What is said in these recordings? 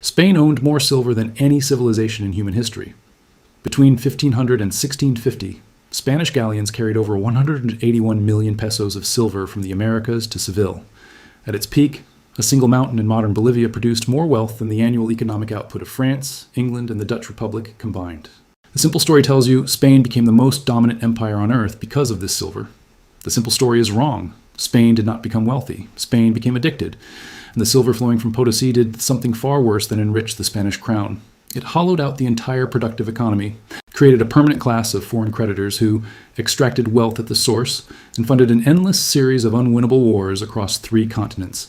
Spain owned more silver than any civilization in human history. Between 1500 and 1650, Spanish galleons carried over 181 million pesos of silver from the Americas to Seville. At its peak, a single mountain in modern Bolivia produced more wealth than the annual economic output of France, England, and the Dutch Republic combined. The simple story tells you Spain became the most dominant empire on earth because of this silver. The simple story is wrong. Spain did not become wealthy. Spain became addicted. And the silver flowing from Potosi did something far worse than enrich the Spanish crown. It hollowed out the entire productive economy, created a permanent class of foreign creditors who extracted wealth at the source, and funded an endless series of unwinnable wars across 3 continents.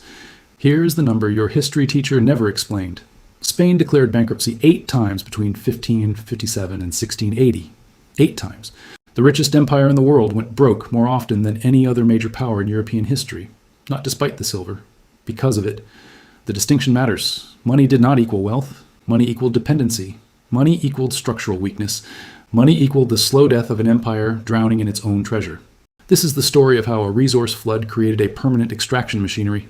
Here is the number your history teacher never explained. Spain declared bankruptcy 8 times between 1557 and 1680. 8 times. The richest empire in the world went broke more often than any other major power in European history, not despite the silver. Because of it. The distinction matters. Money did not equal wealth. Money equaled dependency. Money equaled structural weakness. Money equaled the slow death of an empire drowning in its own treasure. This is the story of how a resource flood created a permanent extraction machinery.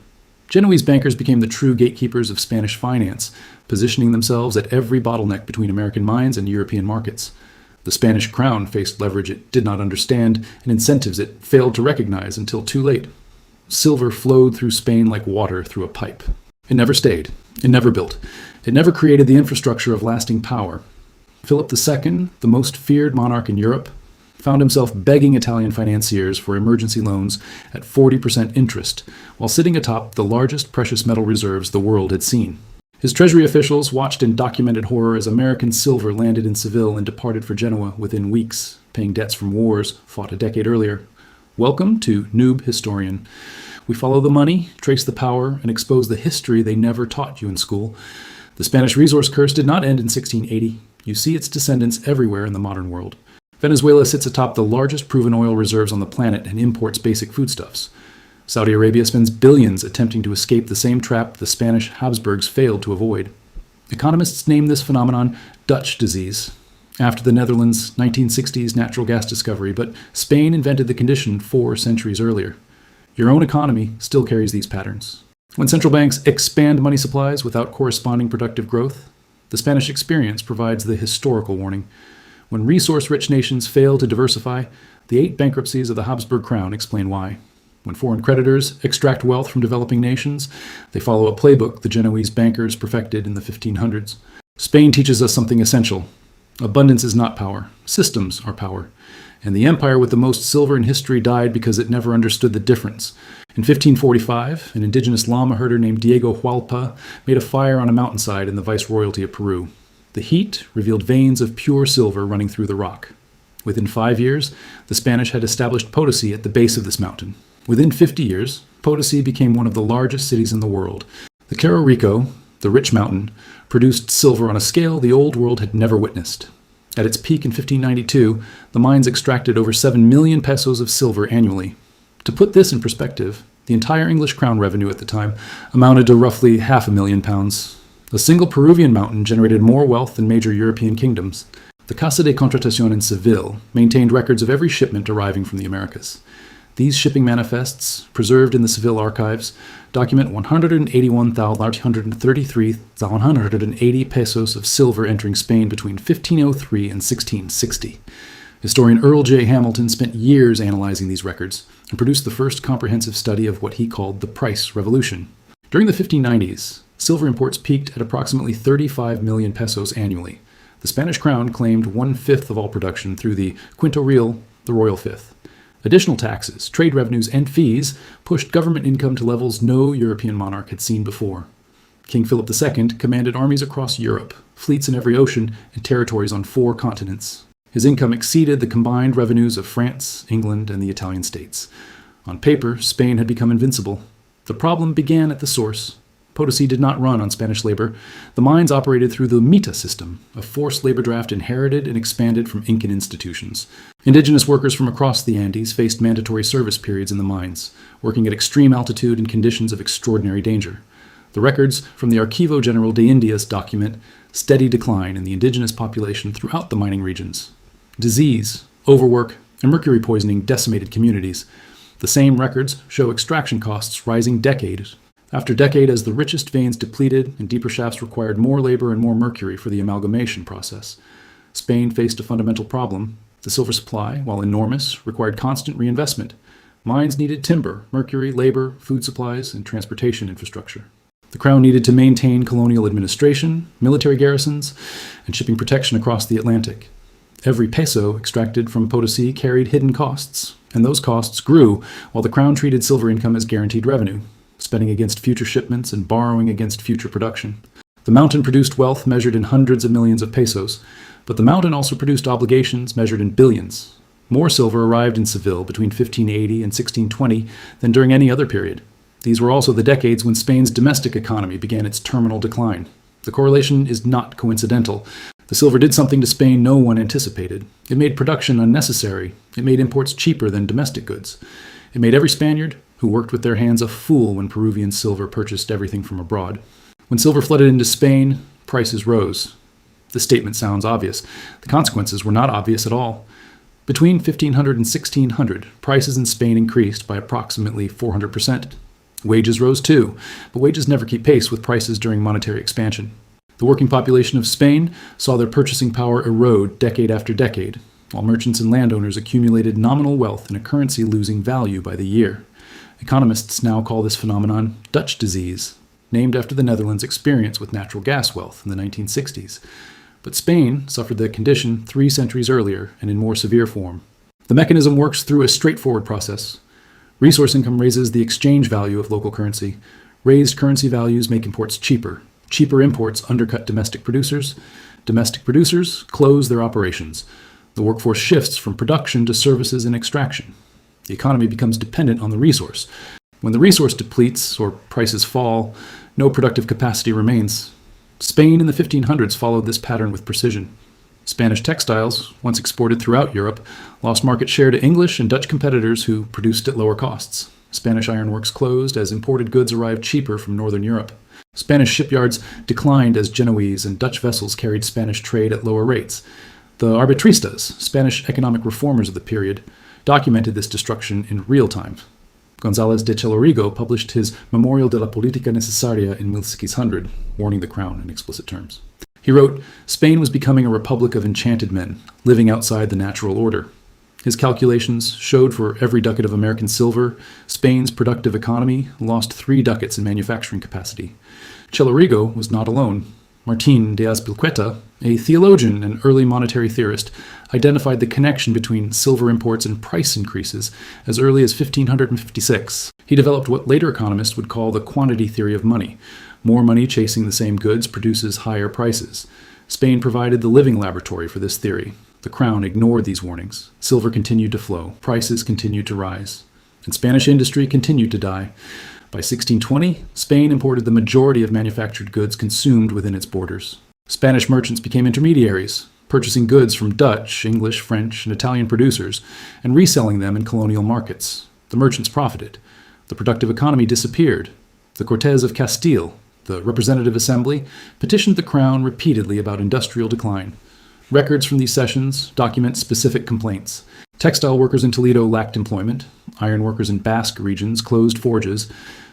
Genoese bankers became the true gatekeepers of Spanish finance, positioning themselves at every bottleneck between American mines and European markets. The Spanish crown faced leverage it did not understand and incentives it failed to recognize until too late. Silver flowed through Spain like water through a pipe. It never stayed. It never built. It never created the infrastructure of lasting power. Philip II, the most feared monarch in Europe, found himself begging Italian financiers for emergency loans at 40% interest, while sitting atop the largest precious metal reserves the world had seen. His treasury officials watched in documented horror as American silver landed in Seville and departed for Genoa within weeks, paying debts from wars fought a decade earlier. Welcome to Noob Historian. We follow the money, trace the power, and expose the history they never taught you in school. The Spanish resource curse did not end in 1680. You see its descendants everywhere in the modern world. Venezuela sits atop the largest proven oil reserves on the planet and imports basic foodstuffs. Saudi Arabia spends billions attempting to escape the same trap the Spanish Habsburgs failed to avoid. Economists name this phenomenon Dutch disease, after the Netherlands' 1960s natural gas discovery, but Spain invented the condition 4 centuries earlier. Your own economy still carries these patterns. When central banks expand money supplies without corresponding productive growth, the Spanish experience provides the historical warning. When resource-rich nations fail to diversify, the 8 bankruptcies of the Habsburg crown explain why. When foreign creditors extract wealth from developing nations, they follow a playbook the Genoese bankers perfected in the 1500s. Spain teaches us something essential. Abundance is not power. Systems are power. And the empire with the most silver in history died because it never understood the difference. In 1545, an indigenous llama herder named Diego Hualpa made a fire on a mountainside in the viceroyalty of Peru. The heat revealed veins of pure silver running through the rock. Within 5 years, the Spanish had established Potosi at the base of this mountain. Within 50 years, Potosi became one of the largest cities in the world. The Cerro Rico, the rich mountain, produced silver on a scale the old world had never witnessed. At its peak in 1592, the mines extracted over 7 million pesos of silver annually. To put this in perspective, the entire English crown revenue at the time amounted to roughly £500,000. A single Peruvian mountain generated more wealth than major European kingdoms. The Casa de Contratación in Seville maintained records of every shipment arriving from the Americas. These shipping manifests, preserved in the Seville archives, document 181,133,180 pesos of silver entering Spain between 1503 and 1660. Historian Earl J. Hamilton spent years analyzing these records and produced the first comprehensive study of what he called the price revolution. During the 1590s, silver imports peaked at approximately 35 million pesos annually. The Spanish crown claimed 1/5 of all production through the quinto real, the royal fifth. Additional taxes, trade revenues, and fees pushed government income to levels no European monarch had seen before. King Philip II commanded armies across Europe, fleets in every ocean, and territories on 4 continents. His income exceeded the combined revenues of France, England, and the Italian states. On paper, Spain had become invincible. The problem began at the source. Potosi did not run on Spanish labor. The mines operated through the mita system, a forced labor draft inherited and expanded from Incan institutions. Indigenous workers from across the Andes faced mandatory service periods in the mines, working at extreme altitude and conditions of extraordinary danger. The records from the Archivo General de Indias document steady decline in the indigenous population throughout the mining regions. Disease, overwork, and mercury poisoning decimated communities. The same records show extraction costs rising decade After a decade as the richest veins depleted and deeper shafts required more labor and more mercury for the amalgamation process, Spain faced a fundamental problem. The silver supply, while enormous, required constant reinvestment. Mines needed timber, mercury, labor, food supplies, and transportation infrastructure. The crown needed to maintain colonial administration, military garrisons, and shipping protection across the Atlantic. Every peso extracted from Potosi carried hidden costs, and those costs grew while the crown treated silver income as guaranteed revenue, spending against future shipments and borrowing against future production. The mountain produced wealth measured in hundreds of millions of pesos, but the mountain also produced obligations measured in billions. More silver arrived in Seville between 1580 and 1620 than during any other period. These were also the decades when Spain's domestic economy began its terminal decline. The correlation is not coincidental. The silver did something to Spain no one anticipated. It made production unnecessary. It made imports cheaper than domestic goods. It made every Spaniard who worked with their hands a fool when Peruvian silver purchased everything from abroad. When silver flooded into Spain, prices rose. The statement sounds obvious. The consequences were not obvious at all. Between 1500 and 1600, prices in Spain increased by approximately 400%. Wages rose too, but wages never keep pace with prices during monetary expansion. The working population of Spain saw their purchasing power erode decade after decade, while merchants and landowners accumulated nominal wealth in a currency losing value by the year. Economists now call this phenomenon Dutch disease, named after the Netherlands' experience with natural gas wealth in the 1960s. But Spain suffered the condition 3 centuries earlier and in more severe form. The mechanism works through a straightforward process. Resource income raises the exchange value of local currency. Raised currency values make imports cheaper. Cheaper imports undercut domestic producers. Domestic producers close their operations. The workforce shifts from production to services and extraction. The economy becomes dependent on the resource. When the resource depletes or prices fall, no productive capacity remains. Spain in the 1500s followed this pattern with precision. Spanish textiles, once exported throughout Europe, lost market share to English and Dutch competitors who produced at lower costs. Spanish ironworks closed as imported goods arrived cheaper from northern Europe. Spanish shipyards declined as Genoese and Dutch vessels carried Spanish trade at lower rates. The arbitristas, Spanish economic reformers of the period, documented this destruction in real time. González de Chelorigo published his Memorial de la Política Necesaria in 1600, warning the crown in explicit terms. He wrote, Spain was becoming a republic of enchanted men, living outside the natural order. His calculations showed for every ducat of American silver, Spain's productive economy lost 3 ducats in manufacturing capacity. Chelorigo was not alone. Martín de Azpilicueta, a theologian and early monetary theorist, identified the connection between silver imports and price increases as early as 1556. He developed what later economists would call the quantity theory of money. More money chasing the same goods produces higher prices. Spain provided the living laboratory for this theory. The crown ignored these warnings. Silver continued to flow. Prices continued to rise. And Spanish industry continued to die. By 1620, Spain imported the majority of manufactured goods consumed within its borders. Spanish merchants became intermediaries, purchasing goods from Dutch, English, French, and Italian producers and reselling them in colonial markets. The merchants profited. The productive economy disappeared. The Cortes of Castile, the representative assembly, petitioned the crown repeatedly about industrial decline. Records from these sessions document specific complaints. Textile workers in Toledo lacked employment. Iron workers in Basque regions closed forges.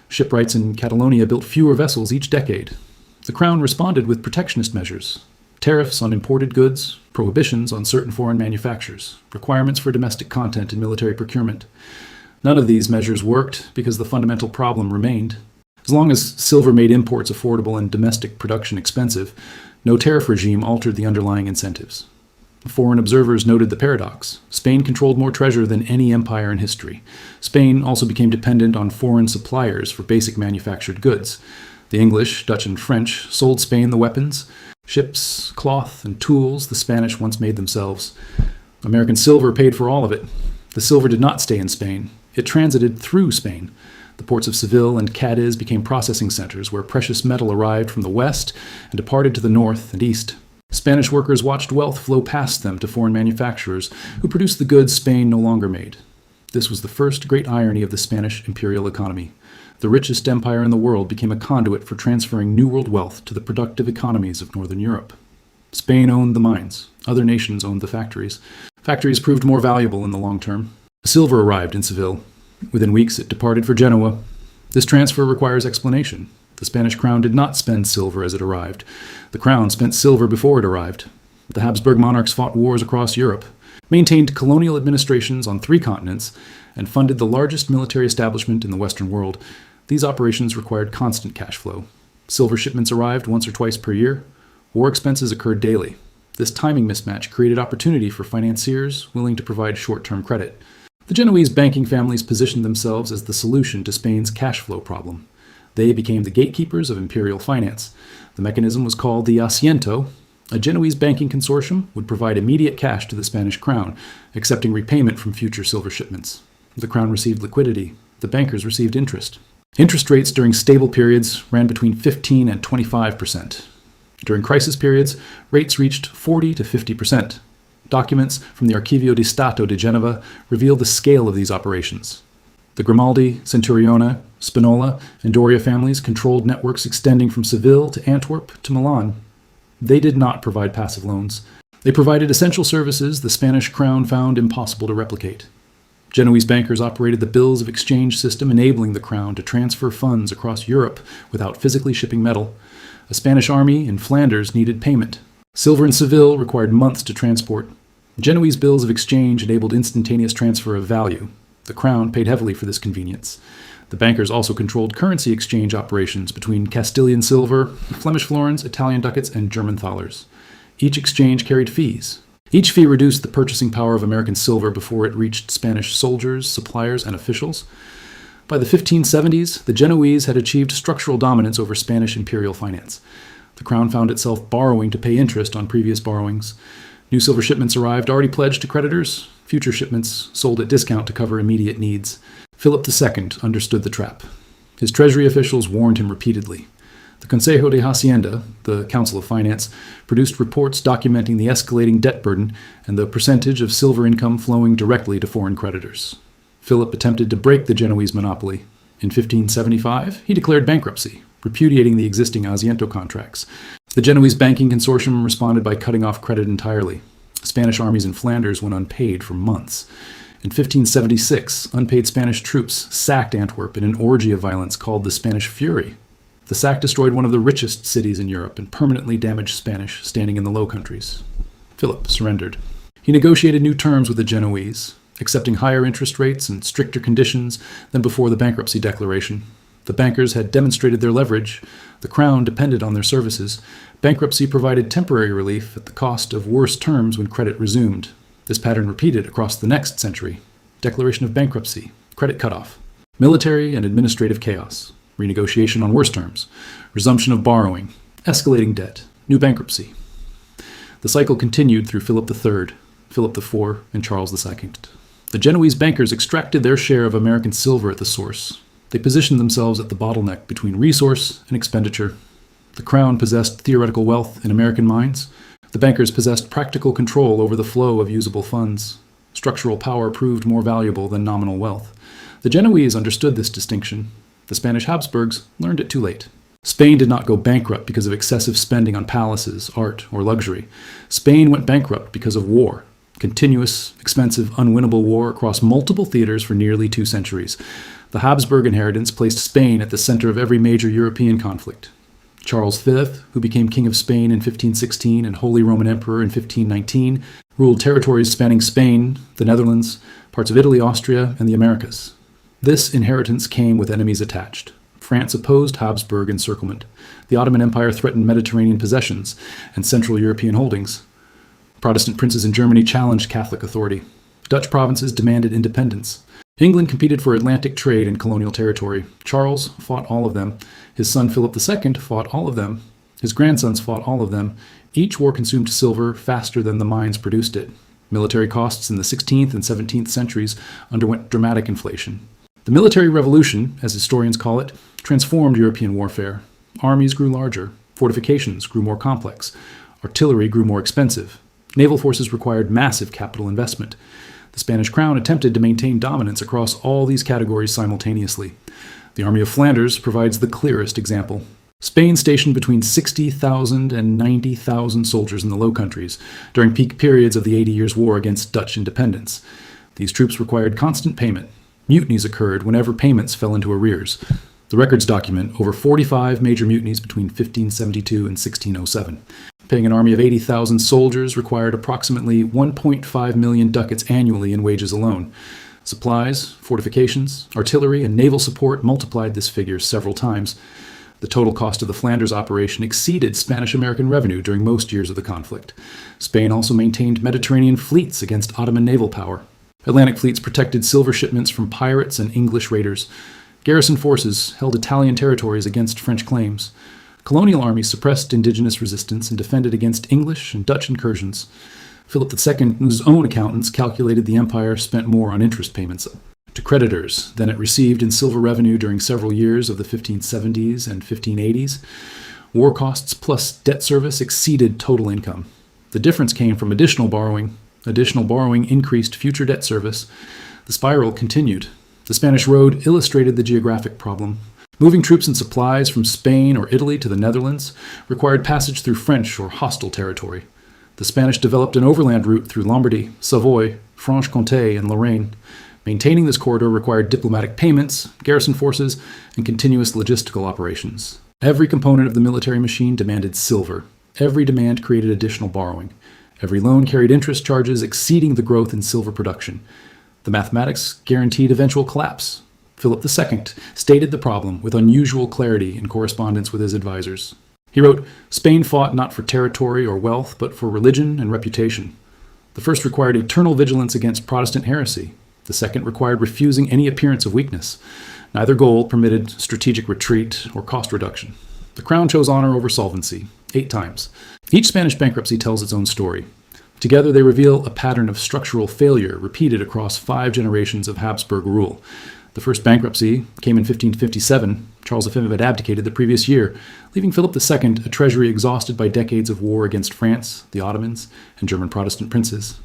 Shipwrights in Catalonia built fewer vessels each decade. The crown responded with protectionist measures. Tariffs on imported goods, prohibitions on certain foreign manufactures, requirements for domestic content in military procurement. None of these measures worked because the fundamental problem remained. As long as silver made imports affordable and domestic production expensive, no tariff regime altered the underlying incentives. Foreign observers noted the paradox. Spain controlled more treasure than any empire in history. Spain also became dependent on foreign suppliers for basic manufactured goods. The English, Dutch, and French sold Spain the weapons, ships, cloth, and tools the Spanish once made themselves. American silver paid for all of it. The silver did not stay in Spain. It transited through Spain. The ports of Seville and Cadiz became processing centers where precious metal arrived from the west and departed to the north and east. Spanish workers watched wealth flow past them to foreign manufacturers who produced the goods Spain no longer made. This was the first great irony of the Spanish imperial economy. The richest empire in the world became a conduit for transferring New World wealth to the productive economies of Northern Europe. Spain owned the mines. Other nations owned the factories. Factories proved more valuable in the long term. Silver arrived in Seville. Within weeks, it departed for Genoa. This transfer requires explanation. The Spanish crown did not spend silver as it arrived. The crown spent silver before it arrived. The Habsburg monarchs fought wars across Europe, maintained colonial administrations on 3 continents, and funded the largest military establishment in the Western world. These operations required constant cash flow. Silver shipments arrived once or twice per year. War expenses occurred daily. This timing mismatch created opportunity for financiers willing to provide short-term credit. The Genoese banking families positioned themselves as the solution to Spain's cash flow problem. They became the gatekeepers of imperial finance. The mechanism was called the asiento. A Genoese banking consortium would provide immediate cash to the Spanish crown, accepting repayment from future silver shipments. The crown received liquidity. The bankers received interest. Interest rates during stable periods ran between 15 and 25%. During crisis periods, rates reached 40 to 50%. Documents from the Archivio di Stato di Genova reveal the scale of these operations. The Grimaldi, Centuriona, Spinola, and Doria families controlled networks extending from Seville to Antwerp to Milan. They did not provide passive loans. They provided essential services the Spanish crown found impossible to replicate. Genoese bankers operated the bills of exchange system, enabling the crown to transfer funds across Europe without physically shipping metal. A Spanish army in Flanders needed payment. Silver in Seville required months to transport. Genoese bills of exchange enabled instantaneous transfer of value. The crown paid heavily for this convenience. The bankers also controlled currency exchange operations between Castilian silver, Flemish florins, Italian ducats, and German thalers. Each exchange carried fees. Each fee reduced the purchasing power of American silver before it reached Spanish soldiers, suppliers, and officials. By the 1570s, the Genoese had achieved structural dominance over Spanish imperial finance. The crown found itself borrowing to pay interest on previous borrowings. New silver shipments arrived already pledged to creditors. Future shipments sold at discount to cover immediate needs. Philip II understood the trap. His treasury officials warned him repeatedly. The Consejo de Hacienda, the Council of Finance, produced reports documenting the escalating debt burden and the percentage of silver income flowing directly to foreign creditors. Philip attempted to break the Genoese monopoly. In 1575, he declared bankruptcy, repudiating the existing asiento contracts. The Genoese banking consortium responded by cutting off credit entirely. Spanish armies in Flanders went unpaid for months. In 1576, unpaid Spanish troops sacked Antwerp in an orgy of violence called the Spanish Fury. The sack destroyed one of the richest cities in Europe and permanently damaged Spanish standing in the Low Countries. Philip surrendered. He negotiated new terms with the Genoese, accepting higher interest rates and stricter conditions than before the bankruptcy declaration. The bankers had demonstrated their leverage. The crown depended on their services. Bankruptcy provided temporary relief at the cost of worse terms when credit resumed. This pattern repeated across the next century. Declaration of bankruptcy, credit cutoff, military and administrative chaos, renegotiation on worse terms, resumption of borrowing, escalating debt, new bankruptcy. The cycle continued through Philip III, Philip IV, and Charles II. The Genoese bankers extracted their share of American silver at the source. They positioned themselves at the bottleneck between resource and expenditure. The crown possessed theoretical wealth in American mines. The bankers possessed practical control over the flow of usable funds. Structural power proved more valuable than nominal wealth. The Genoese understood this distinction. The Spanish Habsburgs learned it too late. Spain did not go bankrupt because of excessive spending on palaces, art, or luxury. Spain went bankrupt because of war. Continuous, expensive, unwinnable war across multiple theaters for nearly 2 centuries. The Habsburg inheritance placed Spain at the center of every major European conflict. Charles V, who became King of Spain in 1516 and Holy Roman Emperor in 1519, ruled territories spanning Spain, the Netherlands, parts of Italy, Austria, and the Americas. This inheritance came with enemies attached. France opposed Habsburg encirclement. The Ottoman Empire threatened Mediterranean possessions and Central European holdings. Protestant princes in Germany challenged Catholic authority. Dutch provinces demanded independence. England competed for Atlantic trade and colonial territory. Charles fought all of them. His son Philip II fought all of them. His grandsons fought all of them. Each war consumed silver faster than the mines produced it. Military costs in the 16th and 17th centuries underwent dramatic inflation. The military revolution, as historians call it, transformed European warfare. Armies grew larger. Fortifications grew more complex. Artillery grew more expensive. Naval forces required massive capital investment. The Spanish crown attempted to maintain dominance across all these categories simultaneously. The Army of Flanders provides the clearest example. Spain stationed between 60,000 and 90,000 soldiers in the Low Countries during peak periods of the 80 Years' War against Dutch independence. These troops required constant payment. Mutinies occurred whenever payments fell into arrears. The records document over 45 major mutinies between 1572 and 1607. Paying an army of 80,000 soldiers required approximately 1.5 million ducats annually in wages alone. Supplies, fortifications, artillery, and naval support multiplied this figure several times. The total cost of the Flanders operation exceeded Spanish-American revenue during most years of the conflict. Spain also maintained Mediterranean fleets against Ottoman naval power. Atlantic fleets protected silver shipments from pirates and English raiders. Garrison forces held Italian territories against French claims. Colonial armies suppressed indigenous resistance and defended against English and Dutch incursions. Philip II's own accountants calculated the empire spent more on interest payments to creditors than it received in silver revenue during several years of the 1570s and 1580s. War costs plus debt service exceeded total income. The difference came from additional borrowing. Additional borrowing increased future debt service. The spiral continued. The Spanish Road illustrated the geographic problem. Moving troops and supplies from Spain or Italy to the Netherlands required passage through French or hostile territory. The Spanish developed an overland route through Lombardy, Savoy, Franche-Comté, and Lorraine. Maintaining this corridor required diplomatic payments, garrison forces, and continuous logistical operations. Every component of the military machine demanded silver. Every demand created additional borrowing. Every loan carried interest charges exceeding the growth in silver production. The mathematics guaranteed eventual collapse. Philip II stated the problem with unusual clarity in correspondence with his advisors. He wrote, "Spain fought not for territory or wealth, but for religion and reputation. The first required eternal vigilance against Protestant heresy. The second required refusing any appearance of weakness. Neither goal permitted strategic retreat or cost reduction. The crown chose honor over solvency, 8 times. Each Spanish bankruptcy tells its own story. Together they reveal a pattern of structural failure repeated across 5 generations of Habsburg rule. The first bankruptcy came in 1557. Charles V had abdicated the previous year, leaving Philip II a treasury exhausted by decades of war against France, the Ottomans, and German Protestant princes.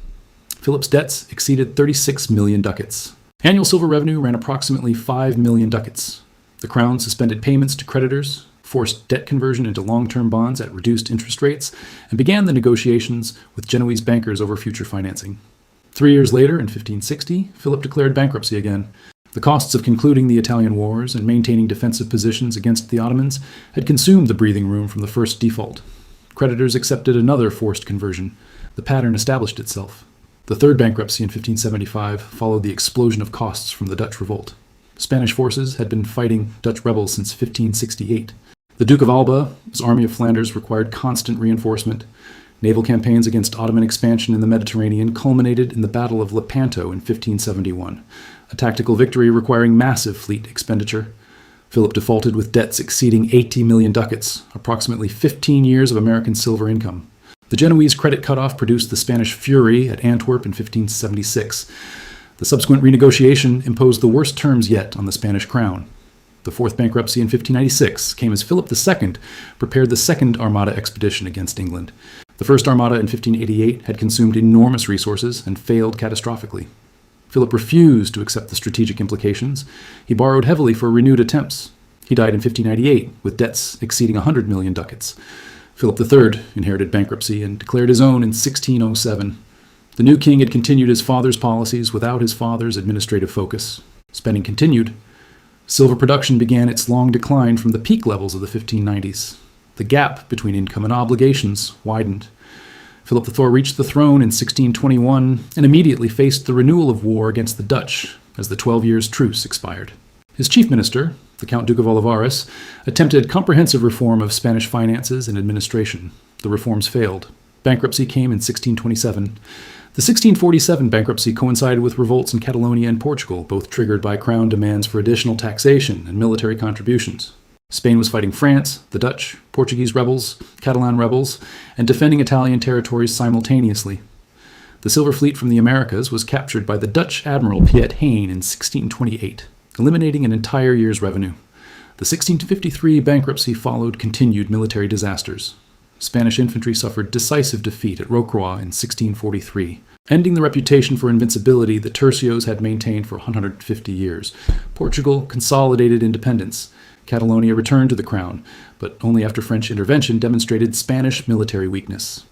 Philip's debts exceeded 36 million ducats. Annual silver revenue ran approximately 5 million ducats. The crown suspended payments to creditors, forced debt conversion into long-term bonds at reduced interest rates, and began the negotiations with Genoese bankers over future financing. 3 years later, in 1560, Philip declared bankruptcy again. The costs of concluding the Italian wars and maintaining defensive positions against the Ottomans had consumed the breathing room from the first default. Creditors accepted another forced conversion. The pattern established itself. The third bankruptcy in 1575 followed the explosion of costs from the Dutch revolt. Spanish forces had been fighting Dutch rebels since 1568. The Duke of Alba's army of Flanders required constant reinforcement. Naval campaigns against Ottoman expansion in the Mediterranean culminated in the Battle of Lepanto in 1571, a tactical victory requiring massive fleet expenditure. Philip defaulted with debts exceeding 80 million ducats, approximately 15 years of American silver income. The Genoese credit cutoff produced the Spanish Fury at Antwerp in 1576. The subsequent renegotiation imposed the worst terms yet on the Spanish crown. The fourth bankruptcy in 1596 came as Philip II prepared the second Armada expedition against England. The first Armada in 1588 had consumed enormous resources and failed catastrophically. Philip refused to accept the strategic implications. He borrowed heavily for renewed attempts. He died in 1598 with debts exceeding 100 million ducats. Philip III inherited bankruptcy and declared his own in 1607. The new king had continued his father's policies without his father's administrative focus. Spending continued. Silver production began its long decline from the peak levels of the 1590s. The gap between income and obligations widened. Philip IV reached the throne in 1621 and immediately faced the renewal of war against the Dutch as the 12 years' truce expired. His chief minister, the Count Duke of Olivares, attempted comprehensive reform of Spanish finances and administration. The reforms failed. Bankruptcy came in 1627. The 1647 bankruptcy coincided with revolts in Catalonia and Portugal, both triggered by crown demands for additional taxation and military contributions. Spain was fighting France, the Dutch, Portuguese rebels, Catalan rebels, and defending Italian territories simultaneously. The silver fleet from the Americas was captured by the Dutch admiral Piet Hein in 1628, eliminating an entire year's revenue. The 1653 bankruptcy followed continued military disasters. Spanish infantry suffered decisive defeat at Rocroi in 1643, ending the reputation for invincibility the tercios had maintained for 150 years. Portugal consolidated independence. Catalonia returned to the crown, but only after French intervention demonstrated Spanish military weakness.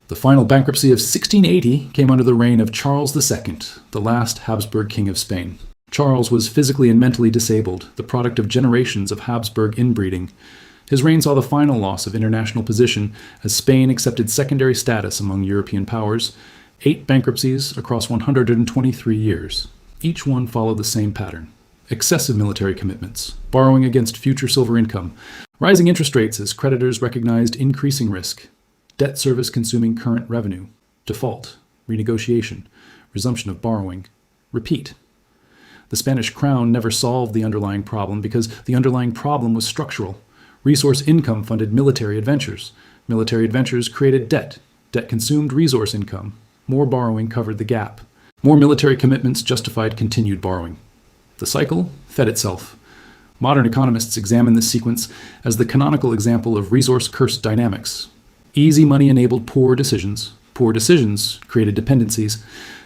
The final bankruptcy of 1680 came under the reign of Charles II, the last Habsburg king of Spain. Charles was physically and mentally disabled, the product of generations of Habsburg inbreeding. His reign saw the final loss of international position as Spain accepted secondary status among European powers, 8 bankruptcies across 123 years. Each one followed the same pattern. Excessive military commitments, borrowing against future silver income, rising interest rates as creditors recognized increasing risk, debt service consuming current revenue, default, renegotiation, resumption of borrowing, repeat. The Spanish crown never solved the underlying problem because the underlying problem was structural. Resource income funded military adventures. Military adventures created debt. Debt consumed resource income. More borrowing covered the gap. More military commitments justified continued borrowing. The cycle fed itself. Modern economists examine this sequence as the canonical example of resource curse dynamics. Easy money enabled poor decisions. Poor decisions created dependencies.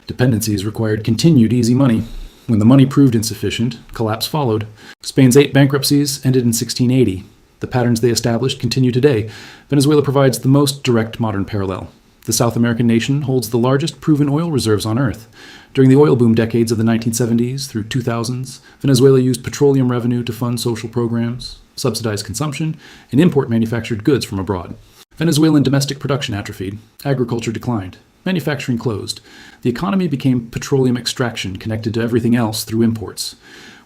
Dependencies required continued easy money. When the money proved insufficient, collapse followed. Spain's 8 bankruptcies ended in 1680. The patterns they established continue today. Venezuela provides the most direct modern parallel. The South American nation holds the largest proven oil reserves on Earth. During the oil boom decades of the 1970s through 2000s, Venezuela used petroleum revenue to fund social programs, subsidize consumption, and import manufactured goods from abroad. Venezuelan domestic production atrophied. Agriculture declined. Manufacturing closed. The economy became petroleum extraction connected to everything else through imports.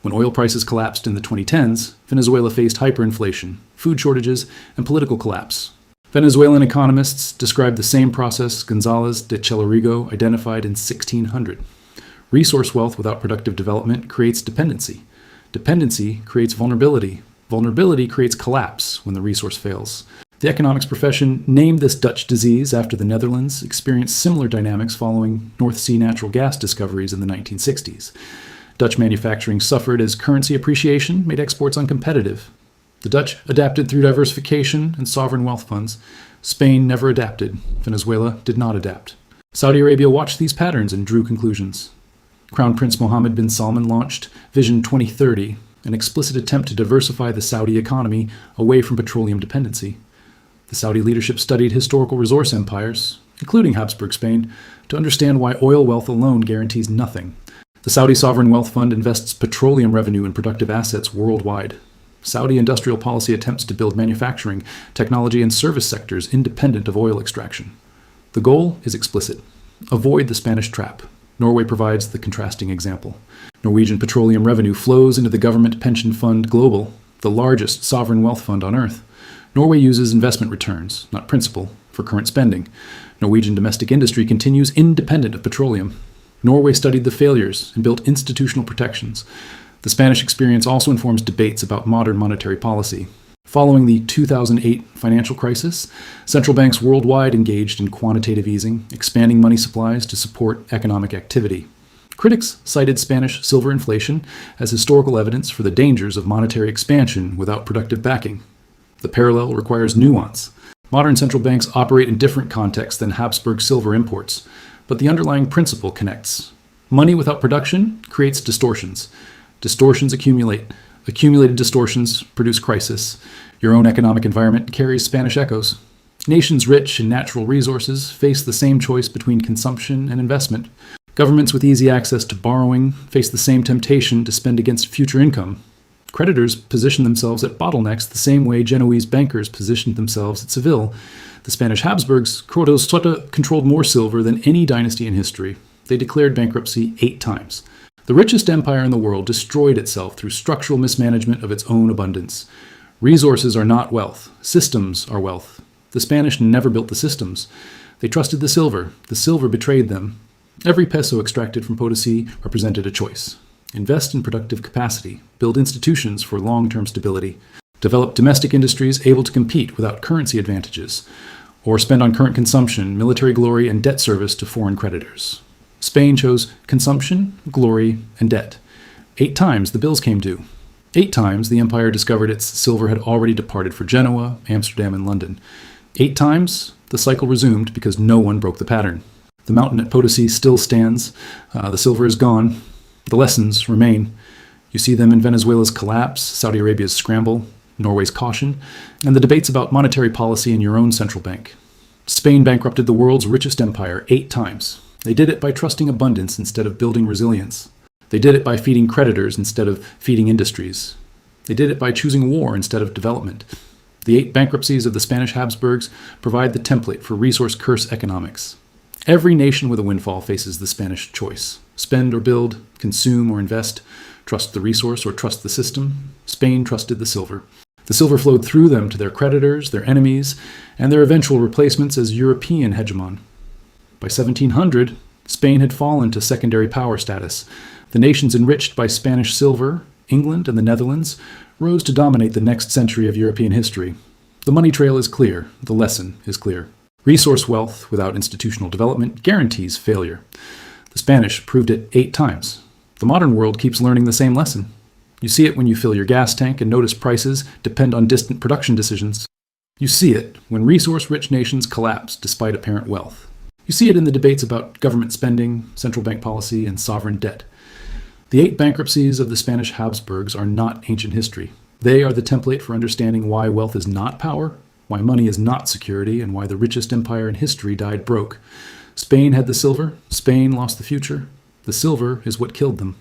When oil prices collapsed in the 2010s, Venezuela faced hyperinflation, food shortages, and political collapse. Venezuelan economists described the same process González de Chellarigo identified in 1600. Resource wealth without productive development creates dependency. Dependency creates vulnerability. Vulnerability creates collapse when the resource fails. The economics profession named this Dutch disease after the Netherlands experienced similar dynamics following North Sea natural gas discoveries in the 1960s. Dutch manufacturing suffered as currency appreciation made exports uncompetitive. The Dutch adapted through diversification and sovereign wealth funds. Spain never adapted. Venezuela did not adapt. Saudi Arabia watched these patterns and drew conclusions. Crown Prince Mohammed bin Salman launched Vision 2030, an explicit attempt to diversify the Saudi economy away from petroleum dependency. The Saudi leadership studied historical resource empires, including Habsburg Spain, to understand why oil wealth alone guarantees nothing. The Saudi Sovereign Wealth Fund invests petroleum revenue in productive assets worldwide. Saudi industrial policy attempts to build manufacturing, technology, and service sectors independent of oil extraction. The goal is explicit. Avoid the Spanish trap. Norway provides the contrasting example. Norwegian petroleum revenue flows into the government pension fund Global, the largest sovereign wealth fund on Earth. Norway uses investment returns, not principal, for current spending. Norwegian domestic industry continues independent of petroleum. Norway studied the failures and built institutional protections. The Spanish experience also informs debates about modern monetary policy. Following the 2008 financial crisis, central banks worldwide engaged in quantitative easing, expanding money supplies to support economic activity. Critics cited Spanish silver inflation as historical evidence for the dangers of monetary expansion without productive backing. The parallel requires nuance. Modern central banks operate in different contexts than Habsburg silver imports, but the underlying principle connects. Money without production creates distortions. Distortions accumulate. Accumulated distortions produce crisis. Your own economic environment carries Spanish echoes. Nations rich in natural resources face the same choice between consumption and investment. Governments with easy access to borrowing face the same temptation to spend against future income. Creditors position themselves at bottlenecks the same way Genoese bankers positioned themselves at Seville. The Spanish Habsburgs, controlled more silver than any dynasty in history. They declared bankruptcy 8 times. The richest empire in the world destroyed itself through structural mismanagement of its own abundance. Resources are not wealth. Systems are wealth. The Spanish never built the systems. They trusted the silver. The silver betrayed them. Every peso extracted from Potosi represented a choice. Invest in productive capacity. Build institutions for long-term stability. Develop domestic industries able to compete without currency advantages, or spend on current consumption, military glory, and debt service to foreign creditors. Spain chose consumption, glory, and debt. 8 times the bills came due. 8 times the empire discovered its silver had already departed for Genoa, Amsterdam, and London. 8 times the cycle resumed because no one broke the pattern. The mountain at Potosi still stands. The silver is gone. The lessons remain. You see them in Venezuela's collapse, Saudi Arabia's scramble, Norway's caution, and the debates about monetary policy in your own central bank. Spain bankrupted the world's richest empire 8 times. They did it by trusting abundance instead of building resilience. They did it by feeding creditors instead of feeding industries. They did it by choosing war instead of development. The 8 bankruptcies of the Spanish Habsburgs provide the template for resource curse economics. Every nation with a windfall faces the Spanish choice: spend or build, consume or invest, trust the resource or trust the system. Spain trusted the silver. The silver flowed through them to their creditors, their enemies, and their eventual replacements as European hegemon. By 1700, Spain had fallen to secondary power status. The nations enriched by Spanish silver, England and the Netherlands, rose to dominate the next century of European history. The money trail is clear. The lesson is clear. Resource wealth without institutional development guarantees failure. The Spanish proved it 8 times. The modern world keeps learning the same lesson. You see it when you fill your gas tank and notice prices depend on distant production decisions. You see it when resource-rich nations collapse despite apparent wealth. You see it in the debates about government spending, central bank policy, and sovereign debt. The 8 bankruptcies of the Spanish Habsburgs are not ancient history. They are the template for understanding why wealth is not power, why money is not security, and why the richest empire in history died broke. Spain had the silver. Spain lost the future. The silver is what killed them.